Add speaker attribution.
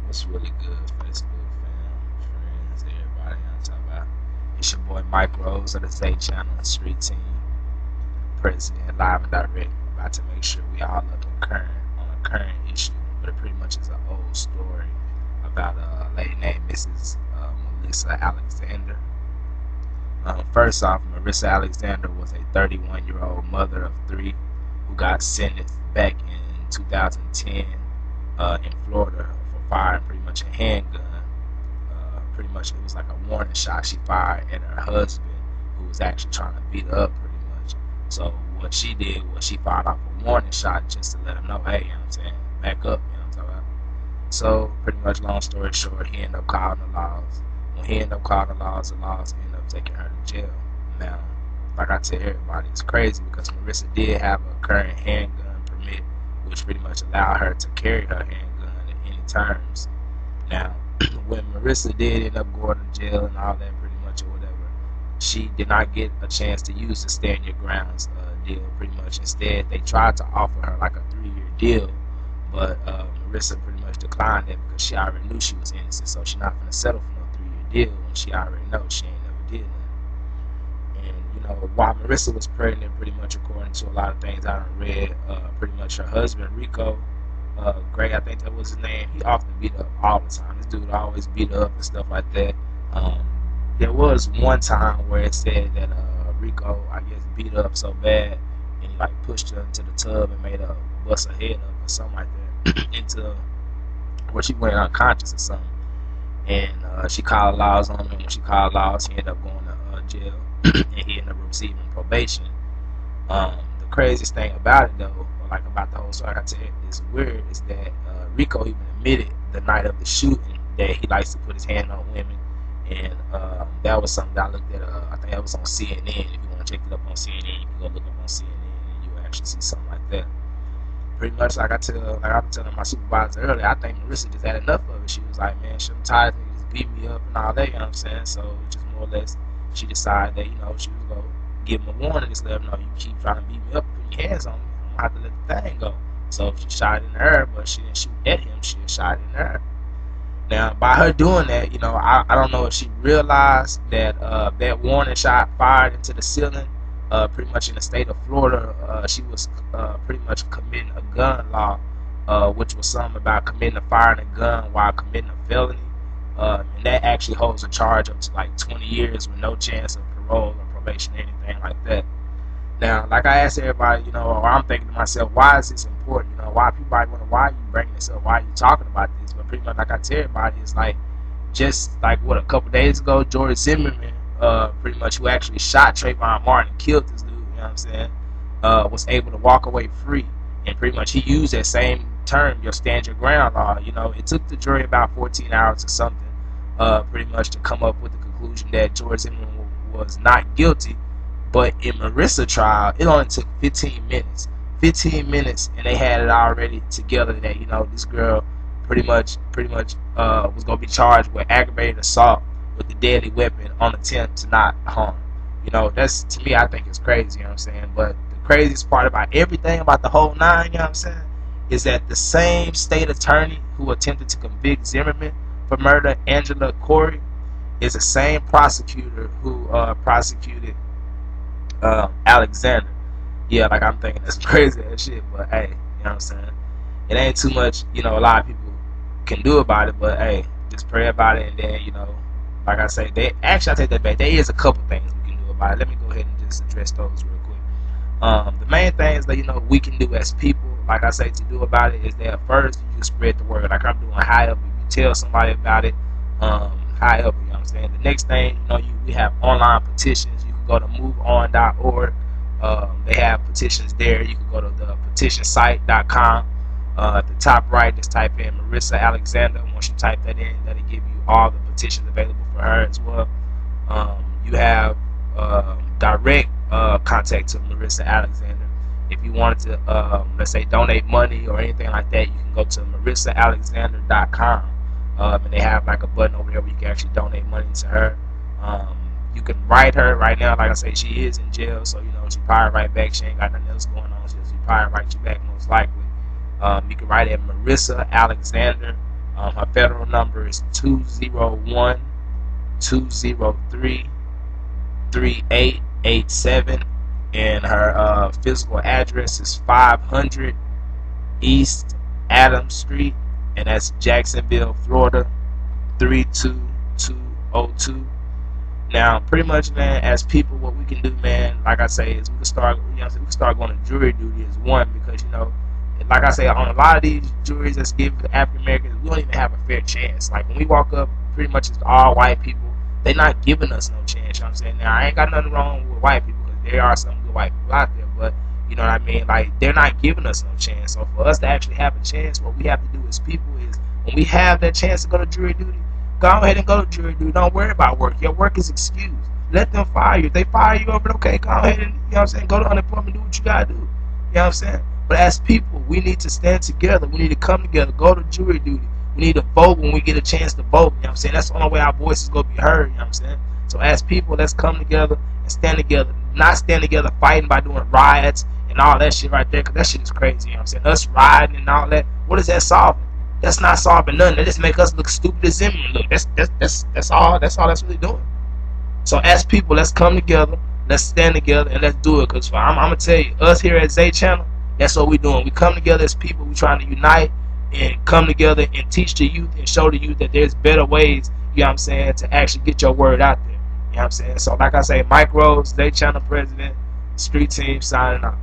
Speaker 1: What's really good, Facebook fam, friends, everybody I'm talking about? It's your boy Mike Rose of the Zay Channel Street Team, President, live and direct. About to make sure we all up in current on a current issue, but it pretty much is an old story about a lady named Mrs. Marissa Alexander. First off, Marissa Alexander was a 31-year-old mother of three who got sentenced back in 2010 in Florida for firing pretty much a handgun. Pretty much it was like a warning shot she fired at her husband, who was actually trying to beat her up pretty much. So what she did was she fired off a warning shot just to let him know, hey, you know what I'm saying, back up, you know what I'm talking about. So pretty much long story short, he ended up calling the laws. When he ended up calling the laws ended up taking her to jail. Now, like I tell everybody, it's crazy because Marissa did have a current handgun permit, which pretty much allowed her to carry her handgun at any terms. Now, when Marissa did end up going to jail and all that pretty much or whatever, she did not get a chance to use the stand your grounds deal pretty much. Instead, they tried to offer her like a 3-year deal, but Marissa pretty much declined it because she already knew she was innocent, so she's not going to settle for no 3-year deal when she already knows she ain't never did nothing. And, you know, while Marissa was pregnant, pretty much according to a lot of things I done read, pretty much her husband, Rico, Greg, I think that was his name, he often beat up all the time. This dude always beat up and stuff like that. There was one time where it said that Rico, I guess, beat her up so bad and he like pushed her into the tub and made her bust her head up or something like that into where she went unconscious or something. And she called laws on him. When she called laws, he ended up going to jail and he ended up receiving probation. The craziest thing about it though, like about the whole story, like I tell you, is weird, is that Rico even admitted the night of the shooting that he likes to put his hand on women. And that was something that I looked at, I think that was on CNN. If you want to check it up on CNN, you can go look up on CNN and you'll actually see something like that. Pretty much like I was telling my supervisor earlier, I think Marissa just had enough of it. She was like, man, I'm tired of you just beat me up and all that, you know what I'm saying? So just more or less, she decided that, you know, she was going to give him a warning, just let him know, you keep trying to beat me up, put your hands on me, I'm going to have to let the thing go. So she shot it in her, but she didn't shoot at him, she just shot it in her. Now, by her doing that, you know, I don't know if she realized that that warning shot fired into the ceiling, pretty much in the state of Florida, she was pretty much committing a gun law, which was something about committing a firing a gun while committing a felony, and that actually holds a charge up to like 20 years with no chance of parole or probation or anything like that. Now, like I asked everybody, you know, or I'm thinking to myself, why is this important? You know, why people might wonder, why are you bringing this up? Why are you talking about this? But pretty much like I tell everybody, it's like, just like what, a couple days ago, George Zimmerman, pretty much who actually shot Trayvon Martin and killed this dude, you know what I'm saying, was able to walk away free. And pretty much he used that same term, your stand your ground law. You know, it took the jury about 14 hours or something, pretty much to come up with the conclusion that George Zimmerman was not guilty. But in Marissa trial, it only took 15 minutes. 15 minutes, and they had it already together that, you know, this girl pretty much was going to be charged with aggravated assault with a deadly weapon on attempt to not harm. You know, that's, to me, I think it's crazy, you know what I'm saying? But the craziest part about everything, about the whole nine, you know what I'm saying, is that the same state attorney who attempted to convict Zimmerman for murder, Angela Corey, is the same prosecutor who prosecuted Alexander. Yeah, like I'm thinking that's crazy as shit, but hey, you know what I'm saying? It ain't too much, you know, a lot of people can do about it, but hey, just pray about it, and then, you know, like I say, I take that back. There is a couple things we can do about it. Let me go ahead and just address those real quick. The main things that, you know, we can do as people, like I say, to do about it is that first you spread the word. Like I'm doing, however you tell somebody about it, however, you know what I'm saying? The next thing, you know, we have online petitions. You can go to moveon.org. They have petitions there. You can go to the petitionsite.com. At the top right, just type in Marissa Alexander. Once you type that in, that'll give you all the petitions available for her as well. You have direct contact to Marissa Alexander. If you wanted to, let's say, donate money or anything like that, you can go to marissaalexander.com. And they have like a button over there where you can actually donate money to her. You can write her right now. Like I say, she is in jail, so, you know, she probably write back. She ain't got nothing else going on, so she probably write you back most likely. You can write at Marissa Alexander Her federal number is 201-203-3887, and her physical address is 500 East Adams Street, and that's Jacksonville, Florida 32202. Now, pretty much, man, as people, what we can do, man, like I say, is we can start, we can start going to jury duty as one, because like I say, on a lot of these juries that's given to African Americans, we don't even have a fair chance. Like when we walk up, pretty much it's all white people. They're not giving us no chance. You know what I'm saying? Now, I ain't got nothing wrong with white people, because there are some good white people out there, but you know what I mean? Like, they're not giving us no chance. So for us to actually have a chance, what we have to do as people is, when we have that chance to go to jury duty, go ahead and go to jury duty. Don't worry about work. Your work is excused. Let them fire you. If they fire you over, okay, go ahead and, you know what I'm saying, go to unemployment, do what you gotta do. You know what I'm saying? But as people, we need to stand together. We need to come together, go to jury duty. We need to vote when we get a chance to vote. You know what I'm saying? That's the only way our voices gonna be heard. You know what I'm saying? So as people, let's come together and stand together. Not stand together fighting by doing riots and all that shit right there, because that shit is crazy. You know what I'm saying? Us rioting and all that, what is that solving? That's not solving nothing. That just make us look stupid as Zimmerman look. That's all that's really doing. So as people, let's come together, let's stand together, and let's do it. Because I'm gonna tell you, us here at Zay Channel, that's what we're doing. We come together as people. We're trying to unite and come together and teach the youth and show the youth that there's better ways, you know what I'm saying, to actually get your word out there. You know what I'm saying? So like I say, Mike Rose, Zay Channel president, street team signing out.